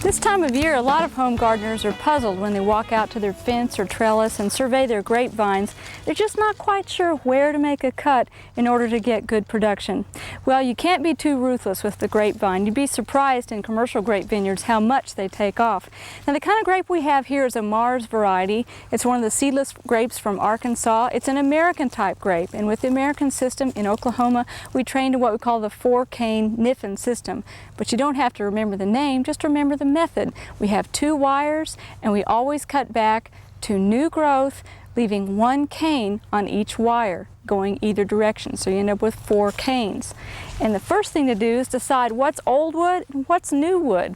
This time of year, a lot of home gardeners are puzzled when they walk out to their fence or trellis and survey their grapevines. They're just not quite sure where to make a cut in order to get good production. Well, you can't be too ruthless with the grapevine. You'd be surprised in commercial grape vineyards how much they take off. Now, the kind of grape we have here is a Mars variety. It's one of the seedless grapes from Arkansas. It's an American type grape, and with the American system in Oklahoma, we trained in what we call the 4-cane Niffen system. But you don't have to remember the name, just remember the method. We have 2 wires, and we always cut back to new growth, leaving 1 cane on each wire going either direction, so you end up with 4 canes. And the first thing to do is decide what's old wood and what's new wood.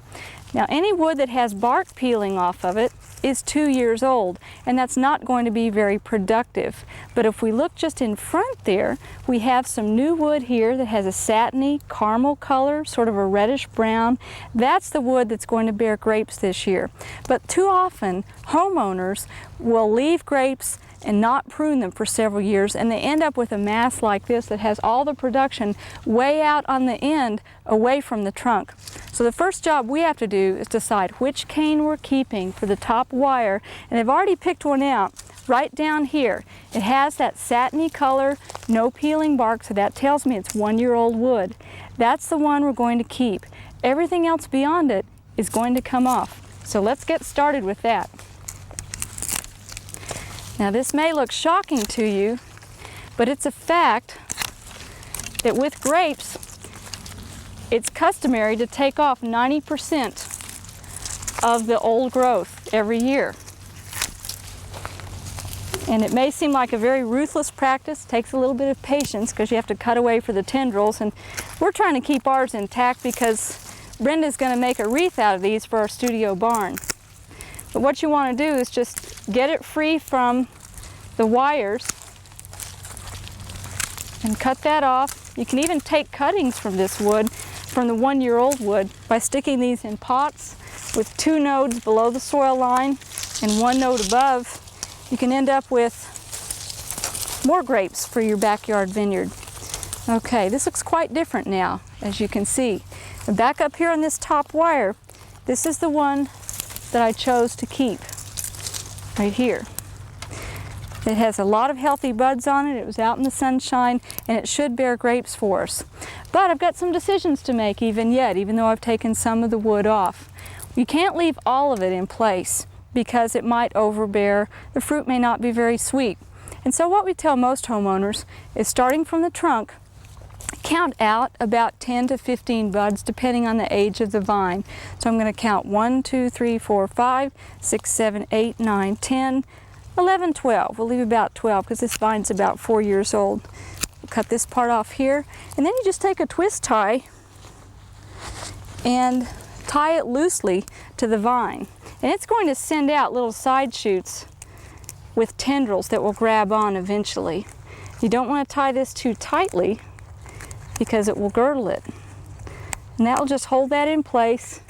Now, any wood that has bark peeling off of it is 2 years old, and that's not going to be very productive. But if we look just in front there, we have some new wood here that has a satiny caramel color, sort of a reddish brown. That's the wood that's going to bear grapes this year. But too often, homeowners will leave grapes and not prune them for several years, and they end up with a mass like this that has all the production way out on the end away from the trunk. So the first job we have to do is decide which cane we're keeping for the top wire, and I've already picked one out right down here. It has that satiny color, no peeling bark, so that tells me it's 1-year-old wood. That's the one we're going to keep. Everything else beyond it is going to come off. So let's get started with that. Now, this may look shocking to you, but it's a fact that with grapes, it's customary to take off 90% of the old growth every year. And it may seem like a very ruthless practice, takes a little bit of patience because you have to cut away for the tendrils, and we're trying to keep ours intact because Brenda's going to make a wreath out of these for our studio barn. But what you want to do is just get it free from the wires and cut that off. You can even take cuttings from this wood, from the 1-year-old wood, by sticking these in pots with 2 nodes below the soil line and 1 node above. You can end up with more grapes for your backyard vineyard. Okay, this looks quite different now, as you can see. And back up here on this top wire, this is the one that I chose to keep right here. It has a lot of healthy buds on it. It was out in the sunshine, and it should bear grapes for us. But I've got some decisions to make even though I've taken some of the wood off. You can't leave all of it in place because it might overbear. The fruit may not be very sweet. And so what we tell most homeowners is, starting from the trunk, count out about 10 to 15 buds depending on the age of the vine. So I'm going to count 1, 2, 3, 4, 5, 6, 7, 8, 9, 10, 11, 12. We'll leave about 12 because this vine's about 4 years old. We'll cut this part off here, and then you just take a twist tie and tie it loosely to the vine. And it's going to send out little side shoots with tendrils that will grab on eventually. You don't want to tie this too tightly because it will girdle it. And that will just hold that in place.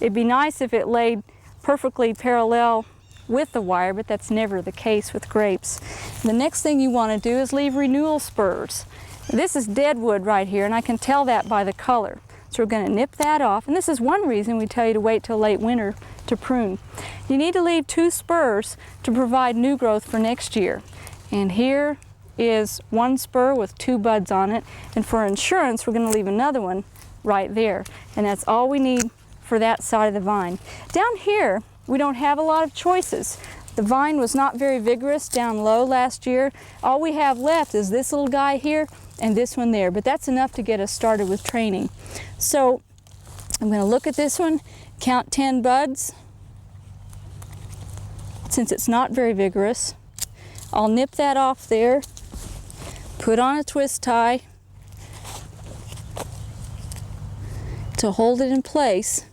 It'd be nice if it laid perfectly parallel with the wire, but that's never the case with grapes. The next thing you want to do is leave renewal spurs. This is dead wood right here, and I can tell that by the color. So we're going to nip that off, and this is one reason we tell you to wait till late winter to prune. You need to leave 2 spurs to provide new growth for next year. And here is 1 spur with 2 buds on it, and for insurance we're going to leave another one right there, and that's all we need for that side of the vine. Down here we don't have a lot of choices. The vine was not very vigorous down low last year. All we have left is this little guy here and this one there, but that's enough to get us started with training. So I'm going to look at this one, count 10 buds. Since it's not very vigorous, I'll nip that off there, put on a twist tie to hold it in place,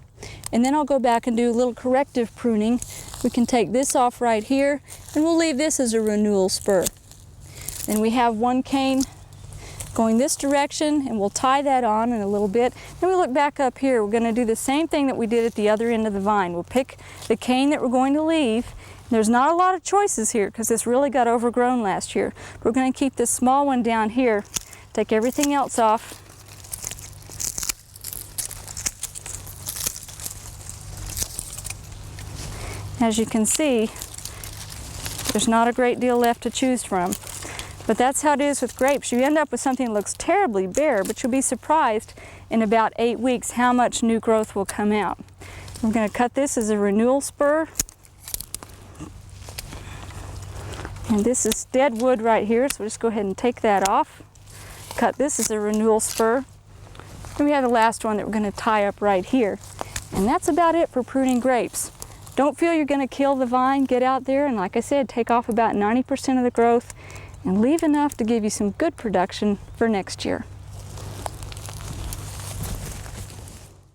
and then I'll go back and do a little corrective pruning. We can take this off right here, and we'll leave this as a renewal spur. Then we have 1 cane going this direction, and we'll tie that on in a little bit. Then we look back up here. We're going to do the same thing that we did at the other end of the vine. We'll pick the cane that we're going to leave. There's not a lot of choices here because this really got overgrown last year. We're going to keep this small one down here, take everything else off, As you can see, there's not a great deal left to choose from. But that's how it is with grapes. You end up with something that looks terribly bare, but you'll be surprised in about 8 weeks how much new growth will come out. I'm going to cut this as a renewal spur. And this is dead wood right here, so we'll just go ahead and take that off. Cut this as a renewal spur. And we have the last one that we're going to tie up right here. And that's about it for pruning grapes. Don't feel you're going to kill the vine. Get out there and, like I said, take off about 90% of the growth and leave enough to give you some good production for next year.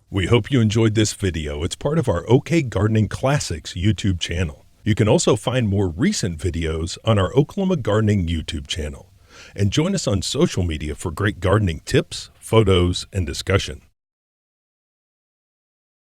We hope you enjoyed this video. It's part of our OK Gardening Classics YouTube channel. You can also find more recent videos on our Oklahoma Gardening YouTube channel. And join us on social media for great gardening tips, photos, and discussion.